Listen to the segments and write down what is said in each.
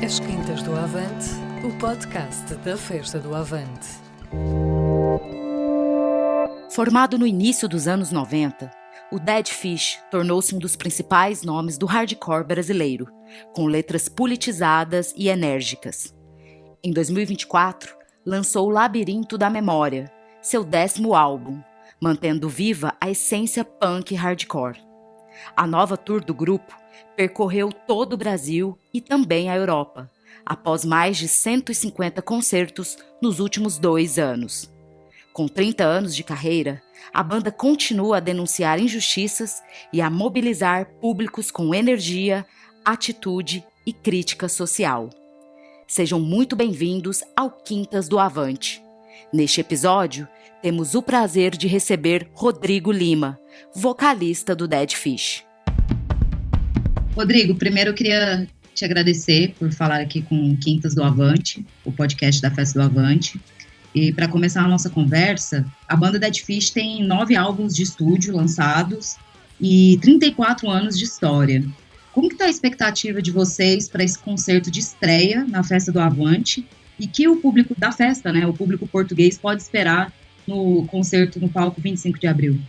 As Quintas do Avante, o podcast da Festa do Avante. Formado no início dos anos 90, o Dead Fish tornou-se um dos principais nomes do hardcore brasileiro, com letras politizadas e enérgicas. Em 2024, lançou o Labirinto da Memória, seu 10º álbum, mantendo viva a essência punk hardcore. A nova tour do grupo percorreu todo o Brasil e também a Europa, após mais de 150 concertos nos últimos 2 anos. Com 30 anos de carreira, a banda continua a denunciar injustiças e a mobilizar públicos com energia, atitude e crítica social. Sejam muito bem-vindos ao Quintas do Avante. Neste episódio, temos o prazer de receber Rodrigo Lima, vocalista do Dead Fish. Rodrigo, primeiro eu queria te agradecer por falar aqui com o Quintas do Avante, o podcast da Festa do Avante. E para começar a nossa conversa, a banda Dead Fish tem 9 álbuns de estúdio lançados e 34 anos de história. Como que está a expectativa de vocês para esse concerto de estreia na Festa do Avante e que o público da festa, o público português, pode esperar no concerto no palco 25 de abril?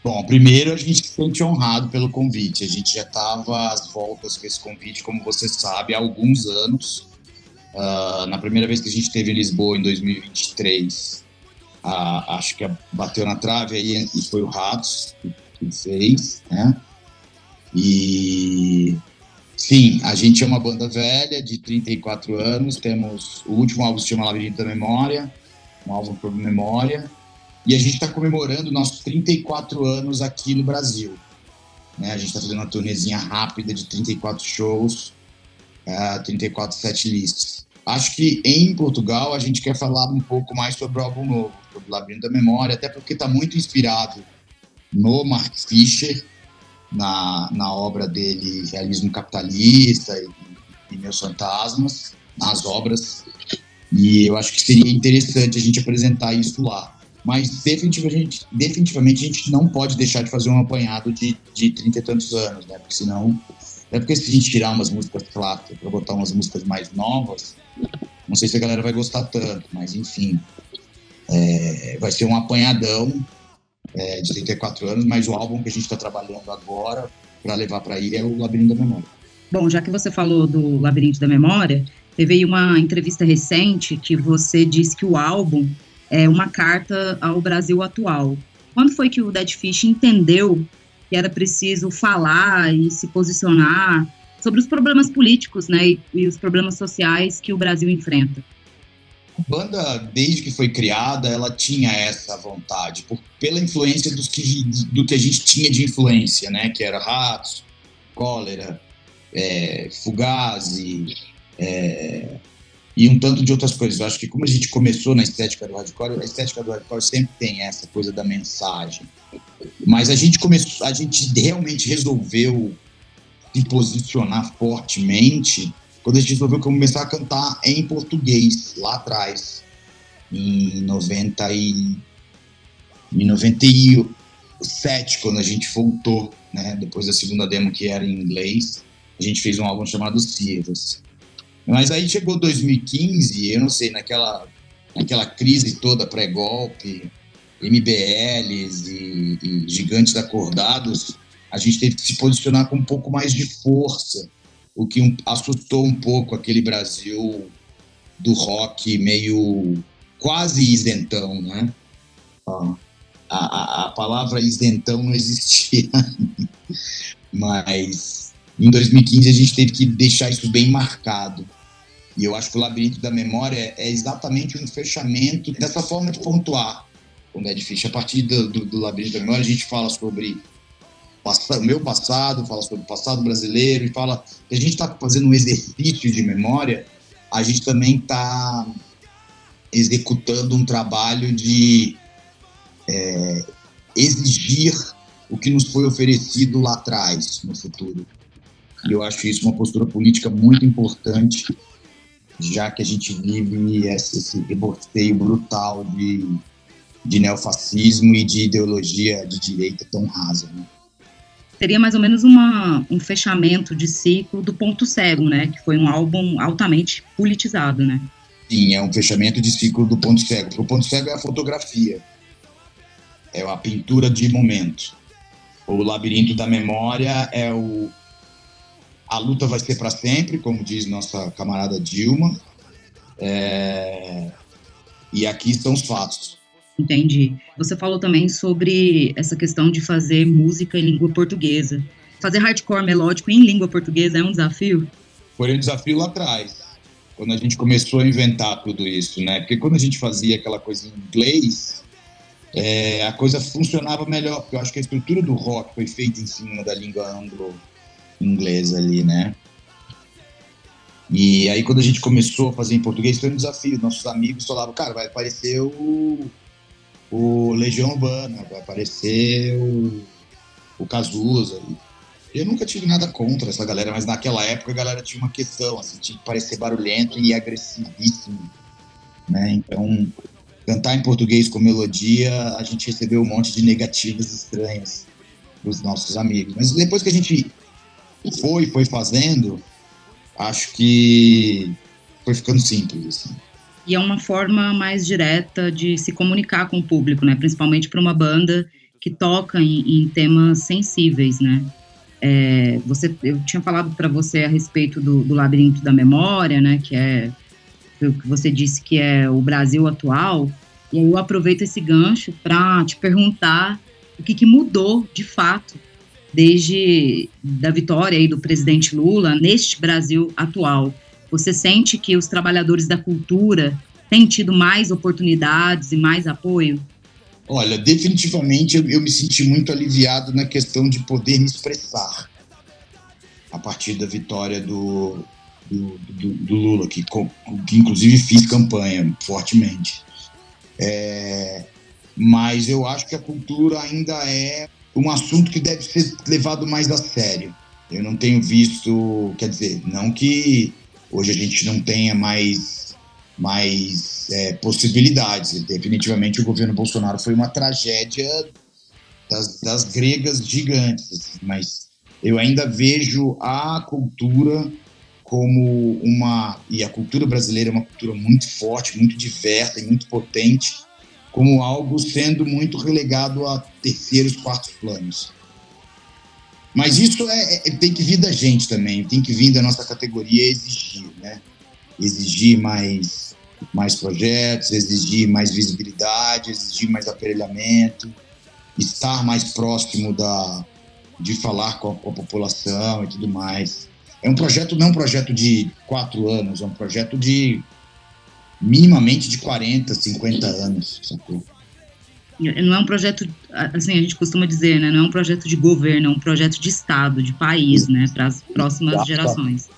Bom, primeiro a gente se sente honrado pelo convite. A gente já estava às voltas com esse convite, como você sabe, há alguns anos. Na primeira vez que a gente esteve em Lisboa, em 2023, acho que bateu na trave aí e foi o Ratos que fez, né? E sim, a gente é uma banda velha de 34 anos. Temos o último álbum, se chama Labirinto da Memória, um álbum por memória. E a gente está comemorando nossos 34 anos aqui no Brasil, né? A gente está fazendo uma turnezinha rápida de 34 shows, 34 setlists. Acho que em Portugal a gente quer falar um pouco mais sobre o álbum novo, sobre o Labirinto da Memória, até porque está muito inspirado no Mark Fisher, na obra dele Realismo Capitalista e Meus Fantasmas, nas obras. E eu acho que seria interessante a gente apresentar isso lá. Mas definitivamente a gente não pode deixar de fazer um apanhado de 30 e tantos anos, né? Porque senão, porque se a gente tirar umas músicas clássicas para botar umas músicas mais novas, não sei se a galera vai gostar tanto, mas enfim, vai ser um apanhadão de 34 anos, mas o álbum que a gente está trabalhando agora para levar para aí é o Labirinto da Memória. Bom, já que você falou do Labirinto da Memória, teve aí uma entrevista recente que você disse que o álbum é uma carta ao Brasil atual. Quando foi que o Dead Fish entendeu que era preciso falar e se posicionar sobre os problemas políticos, né, e os problemas sociais que o Brasil enfrenta? A banda, desde que foi criada, ela tinha essa vontade, pela influência do que a gente tinha de influência, né, que era Ratos, Cólera, Fugazi, e um tanto de outras coisas. Eu acho que como a gente começou na estética do hardcore, a estética do hardcore sempre tem essa coisa da mensagem. Mas a gente realmente resolveu se posicionar fortemente quando a gente resolveu começar a cantar em português, lá atrás, em 97, quando a gente voltou, né, depois da segunda demo que era em inglês, a gente fez um álbum chamado Sirvas. Mas aí chegou 2015, eu não sei, naquela crise toda pré-golpe, MBLs e gigantes acordados, a gente teve que se posicionar com um pouco mais de força, o que assustou um pouco aquele Brasil do rock meio quase isentão, né? A palavra isentão não existia, mas em 2015 a gente teve que deixar isso bem marcado. E eu acho que o Labirinto da Memória é exatamente um fechamento dessa forma de pontuar com o Dead Fish. A partir do Labirinto da Memória a gente fala sobre o meu passado, fala sobre o passado brasileiro e fala que a gente está fazendo um exercício de memória, a gente também está executando um trabalho de exigir o que nos foi oferecido lá atrás, no futuro. E eu acho isso uma postura política muito importante, já que a gente vive esse rebosteio brutal de neofascismo e de ideologia de direita tão rasa, né? seria mais ou menos um fechamento de ciclo do Ponto Cego, né? Que foi um álbum altamente politizado, né? Sim, é um fechamento de ciclo do Ponto Cego. Porque o Ponto Cego é a fotografia, é a pintura de momento. O Labirinto da Memória é a luta vai ser para sempre, como diz nossa camarada Dilma. E aqui estão os fatos. Entendi. Você falou também sobre essa questão de fazer música em língua portuguesa. Fazer hardcore melódico em língua portuguesa é um desafio? Foi um desafio lá atrás, quando a gente começou a inventar tudo isso, né? Porque quando a gente fazia aquela coisa em inglês, a coisa funcionava melhor, porque eu acho que a estrutura do rock foi feita em cima da língua anglo-inglesa ali, né? E aí, quando a gente começou a fazer em português, foi um desafio. Nossos amigos falavam, cara, vai aparecer o Legião Urbana, vai aparecer o Cazuza. Eu nunca tive nada contra essa galera, mas naquela época a galera tinha uma questão, assim, tinha que parecer barulhento e agressivíssimo, né? Então, cantar em português com melodia, a gente recebeu um monte de negativas estranhas dos nossos amigos. Mas depois que a gente foi fazendo, acho que foi ficando simples, assim. E é uma forma mais direta de se comunicar com o público, né? Principalmente para uma banda que toca em temas sensíveis, né? Eu tinha falado para você a respeito do Labirinto da Memória, né? Que é o que você disse que é o Brasil atual. E aí eu aproveito esse gancho para te perguntar o que mudou de fato desde da vitória aí do presidente Lula neste Brasil atual. Você sente que os trabalhadores da cultura têm tido mais oportunidades e mais apoio? Olha, definitivamente eu me senti muito aliviado na questão de poder me expressar a partir da vitória do Lula, que inclusive fiz campanha fortemente. Mas eu acho que a cultura ainda é um assunto que deve ser levado mais a sério. Eu não tenho visto, quer dizer, não que hoje a gente não tenha mais possibilidades. Definitivamente o governo Bolsonaro foi uma tragédia das gregas gigantes, assim, mas eu ainda vejo a cultura como e a cultura brasileira é uma cultura muito forte, muito diversa e muito potente, como algo sendo muito relegado a terceiros, quartos planos. Mas isso tem que vir da gente também, tem que vir da nossa categoria exigir, né? Exigir mais projetos, exigir mais visibilidade, exigir mais aparelhamento, estar mais próximo de falar com a população e tudo mais. É um projeto, não é um projeto de 4 anos, é um projeto de minimamente de 40, 50 anos, sacou? Não é um projeto, assim, a gente costuma dizer, né? Não é um projeto de governo, é um projeto de Estado, de país, né? Para as próximas gerações.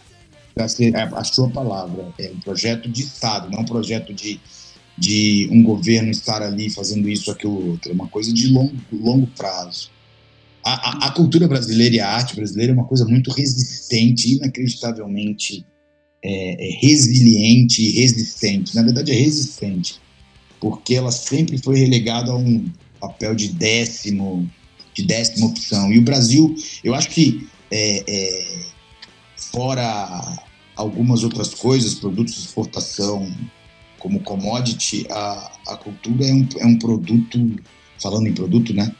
A sua palavra, é um projeto de Estado, não um projeto de um governo estar ali fazendo isso, aquilo, outro. É uma coisa de longo prazo. A cultura brasileira e a arte brasileira é uma coisa muito resistente, inacreditavelmente resiliente e resistente. Na verdade, é resistente, porque ela sempre foi relegada a um papel de décima opção. E o Brasil, eu acho que fora algumas outras coisas, produtos de exportação como commodity, a cultura é um produto, falando em produto, né,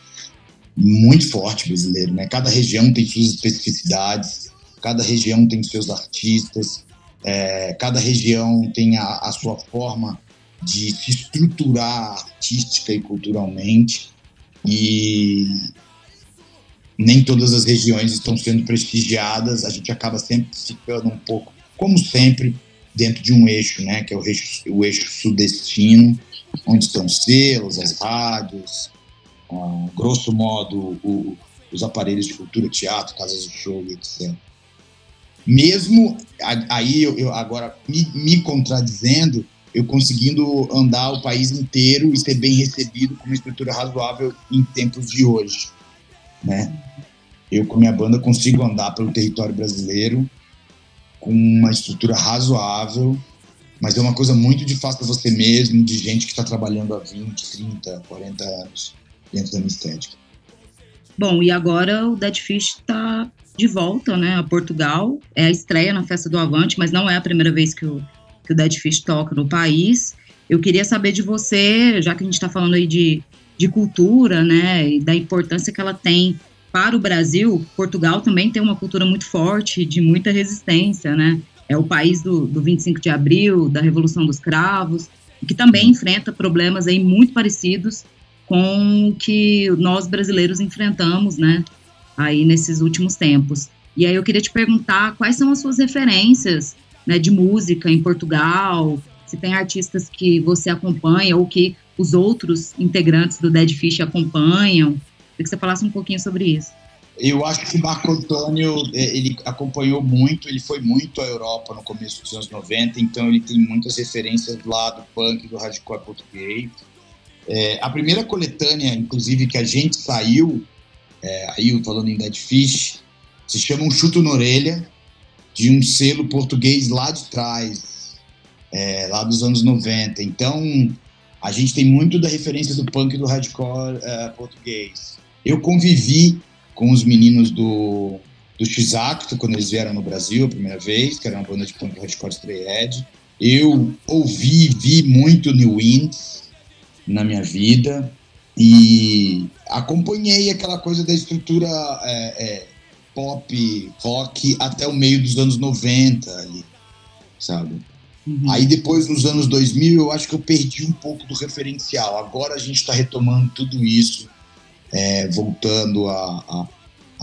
muito forte brasileiro, né? Cada região tem suas especificidades, cada região tem seus artistas, cada região tem a sua forma de se estruturar artística e culturalmente, e nem todas as regiões estão sendo prestigiadas. A gente acaba sempre ficando um pouco, como sempre, dentro de um eixo, né, que é o eixo sudestino, onde estão selos, as rádios, grosso modo, os aparelhos de cultura, teatro, casas de show, etc. Mesmo aí, eu agora me contradizendo, eu conseguindo andar o país inteiro e ser bem recebido com uma estrutura razoável em tempos de hoje, né? Eu, com minha banda, consigo andar pelo território brasileiro com uma estrutura razoável, mas é uma coisa muito de faça você mesmo, de gente que está trabalhando há 20, 30, 40 anos dentro da minha estética. Bom, e agora o Dead Fish está de volta, né, a Portugal. É a estreia na Festa do Avante, mas não é a primeira vez que o Dead Fish toca no país. Eu queria saber de você, já que a gente está falando aí de cultura, né, e da importância que ela tem para o Brasil. Portugal também tem uma cultura muito forte, de muita resistência, né? É o país do 25 de abril, da Revolução dos Cravos, que também enfrenta problemas aí muito parecidos com o que nós brasileiros enfrentamos, né, aí nesses últimos tempos. E aí eu queria te perguntar quais são as suas referências, né, de música em Portugal, se tem artistas que você acompanha ou que os outros integrantes do Dead Fish acompanham. Queria que você falasse um pouquinho sobre isso. Eu acho que o Marco Antônio, ele acompanhou muito, ele foi muito à Europa no começo dos anos 90, então ele tem muitas referências lá do punk, do hardcore português. A primeira coletânea, inclusive, que a gente saiu, aí falando em Dead Fish, se chama Um Chuto na Orelha, de um selo português lá de trás, lá dos anos 90. Então, a gente tem muito da referência do punk e do hardcore português. Eu convivi com os meninos do X-Acto, quando eles vieram no Brasil a primeira vez, que era uma banda de punk hardcore Stray Edge. Eu vi muito New Winds na minha vida e acompanhei aquela coisa da estrutura pop, rock até o meio dos anos 90 ali, sabe? Uhum. Aí depois, nos anos 2000, eu acho que eu perdi um pouco do referencial. Agora a gente está retomando tudo isso, voltando a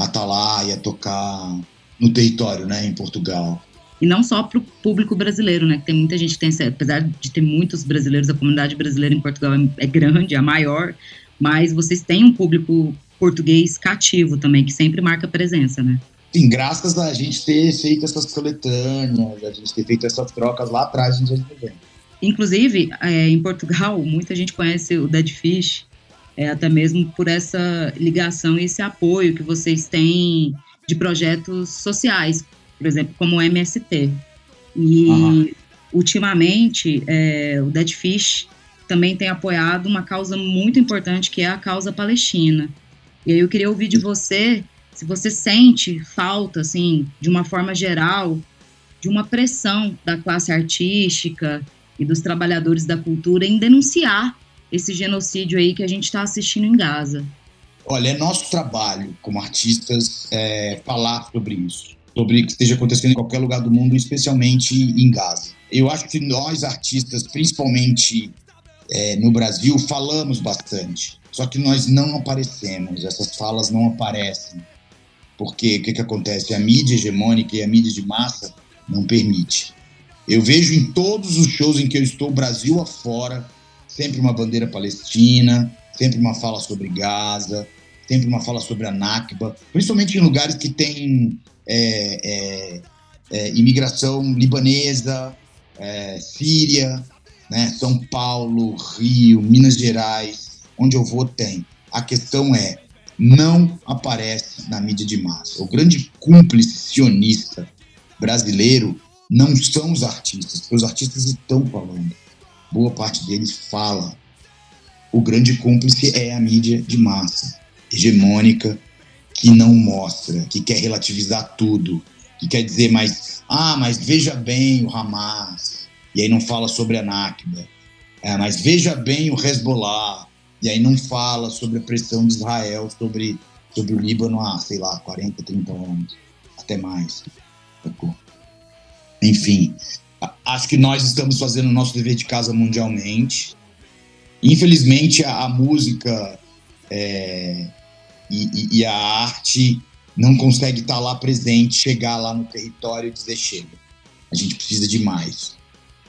estar lá e a tocar no território, né, em Portugal. E não só para o público brasileiro, né? Que tem muita gente que tem, apesar de ter muitos brasileiros, a comunidade brasileira em Portugal é grande, é a maior, mas vocês têm um público português cativo também, que sempre marca presença, né? Sim, graças a gente ter feito essas coletâneas, a gente ter feito essas trocas lá atrás, nos anos 90. Inclusive, em Portugal, muita gente conhece o Dead Fish, até mesmo por essa ligação e esse apoio que vocês têm de projetos sociais, por exemplo, como o MST. E, ultimamente, o Dead Fish também tem apoiado uma causa muito importante, que é a causa palestina. E aí eu queria ouvir de você, se você sente falta, assim, de uma forma geral, de uma pressão da classe artística e dos trabalhadores da cultura em denunciar esse genocídio aí que a gente está assistindo em Gaza. Olha, é nosso trabalho como artistas falar sobre isso, sobre o que esteja acontecendo em qualquer lugar do mundo, especialmente em Gaza. Eu acho que nós, artistas, principalmente no Brasil, falamos bastante, só que nós não aparecemos, essas falas não aparecem, porque o que acontece? A mídia hegemônica e a mídia de massa não permite. Eu vejo em todos os shows em que eu estou, Brasil afora, sempre uma bandeira palestina, sempre uma fala sobre Gaza, sempre uma fala sobre a Nakba, principalmente em lugares que tem imigração libanesa, Síria, né, São Paulo, Rio, Minas Gerais, onde eu vou tem. A questão não aparece na mídia de massa. O grande cúmplice sionista brasileiro não são os artistas, porque os artistas estão falando. Boa parte deles fala. O grande cúmplice é a mídia de massa, hegemônica, que não mostra, que quer relativizar tudo, que quer dizer mas veja bem o Hamas, e aí não fala sobre a Nakba, mas veja bem o Hezbollah, e aí não fala sobre a pressão de Israel sobre o Líbano há, 40, 30 anos, até mais. Enfim, acho que nós estamos fazendo o nosso dever de casa mundialmente. Infelizmente, a música e a arte não consegue estar lá presente, chegar lá no território e dizer chega. A gente precisa de mais.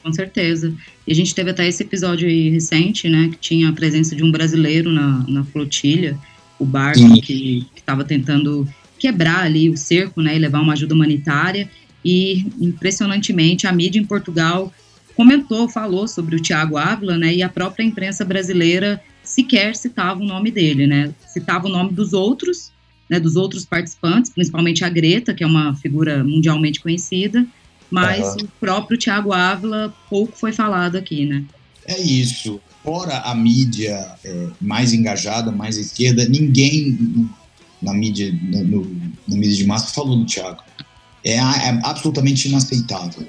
Com certeza. E a gente teve até esse episódio aí recente, né, que tinha a presença de um brasileiro na flotilha, o barco que estava tentando quebrar ali o cerco, né, e levar uma ajuda humanitária. E, impressionantemente, a mídia em Portugal falou sobre o Tiago Ávila, né, e a própria imprensa brasileira sequer citava o nome dele, né, citava o nome dos outros, né, dos outros participantes, principalmente a Greta, que é uma figura mundialmente conhecida, mas o próprio Tiago Ávila pouco foi falado aqui, né. É isso. Fora a mídia mais engajada, mais à esquerda, ninguém na mídia, na mídia de massa, falou do Thiago. É absolutamente inaceitável.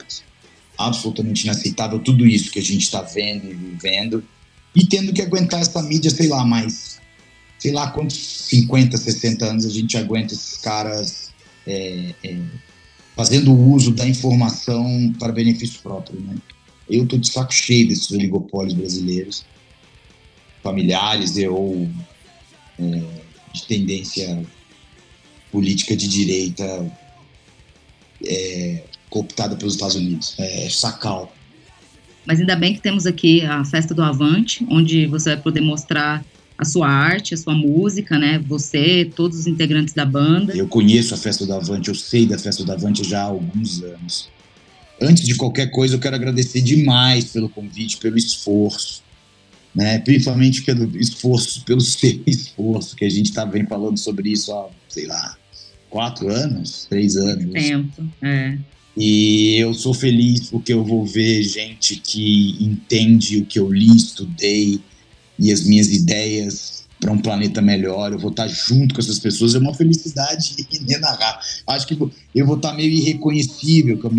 Absolutamente inaceitável tudo isso que a gente está vendo e vivendo, e tendo que aguentar essa mídia, sei lá quantos 50, 60 anos a gente aguenta esses caras fazendo uso da informação para benefício próprio, né? Eu tô de saco cheio desses oligopólios brasileiros, familiares ou de tendência política de direita cooptada pelos Estados Unidos. É sacal. Mas ainda bem que temos aqui a Festa do Avante, onde você vai poder mostrar a sua arte, a sua música, né? Você, todos os integrantes da banda. Eu conheço a Festa do Avante, eu sei da Festa do Avante já há alguns anos. Antes de qualquer coisa, eu quero agradecer demais pelo convite, pelo esforço, né? Principalmente pelo seu esforço, que a gente vem falando sobre isso há, 4 anos, 3 anos. Tempo, E eu sou feliz porque eu vou ver gente que entende o que eu li, estudei e as minhas ideias para um planeta melhor. Eu vou estar junto com essas pessoas, é uma felicidade inenarrável. Acho que eu vou estar meio irreconhecível, com a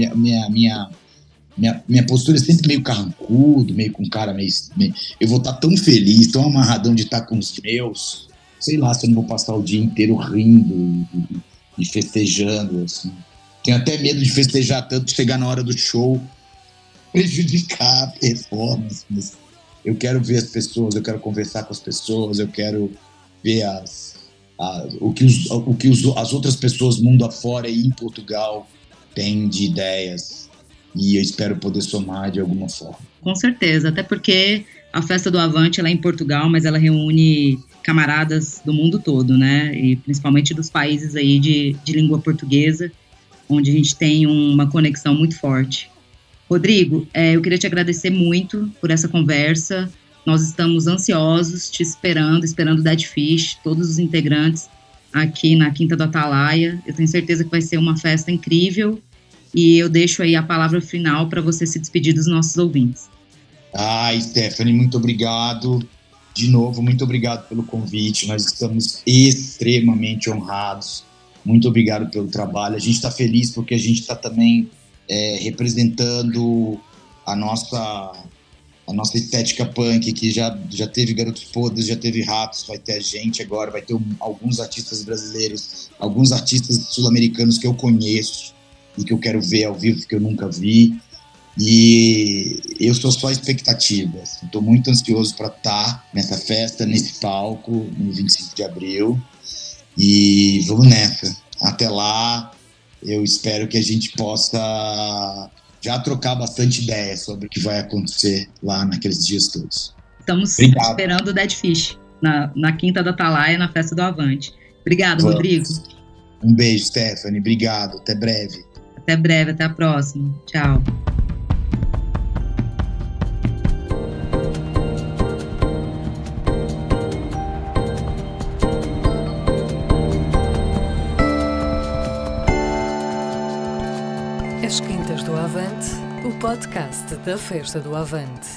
minha postura é sempre meio carrancudo, meio com cara meio... Eu vou estar tão feliz, tão amarradão de estar com os meus, sei lá se eu não vou passar o dia inteiro rindo e festejando, assim. Tenho até medo de festejar tanto, chegar na hora do show, prejudicar a performance. Mas eu quero ver as pessoas, eu quero conversar com as pessoas, eu quero ver o que as outras pessoas mundo afora e em Portugal têm de ideias. E eu espero poder somar de alguma forma. Com certeza, até porque a Festa do Avante ela é em Portugal, mas ela reúne camaradas do mundo todo, né? E principalmente dos países aí de língua portuguesa, onde a gente tem uma conexão muito forte. Rodrigo, eu queria te agradecer muito por essa conversa. Nós estamos ansiosos, te esperando o Dead Fish, todos os integrantes aqui na Quinta do Atalaia. Eu tenho certeza que vai ser uma festa incrível e eu deixo aí a palavra final para você se despedir dos nossos ouvintes. Stephanie, muito obrigado. De novo, muito obrigado pelo convite. Nós estamos extremamente honrados. Muito obrigado pelo trabalho. A gente está feliz porque a gente está também representando a nossa estética punk, que já teve Garotos Podres, já teve Ratos, vai ter a gente agora, vai ter alguns artistas brasileiros, alguns artistas sul-americanos que eu conheço e que eu quero ver ao vivo, que eu nunca vi. E eu sou só expectativas. Estou muito ansioso para estar nessa festa, nesse palco, no 25 de abril. E vamos nessa. Até lá, eu espero que a gente possa já trocar bastante ideia sobre o que vai acontecer lá naqueles dias todos. Estamos esperando o Dead Fish na Quinta da Atalaia, na Festa do Avante. Obrigado, vamos. Rodrigo. Um beijo, Stephanie. Obrigado. Até breve. Até breve. Até a próxima. Tchau. As Quintas do Avante, o podcast da Festa do Avante.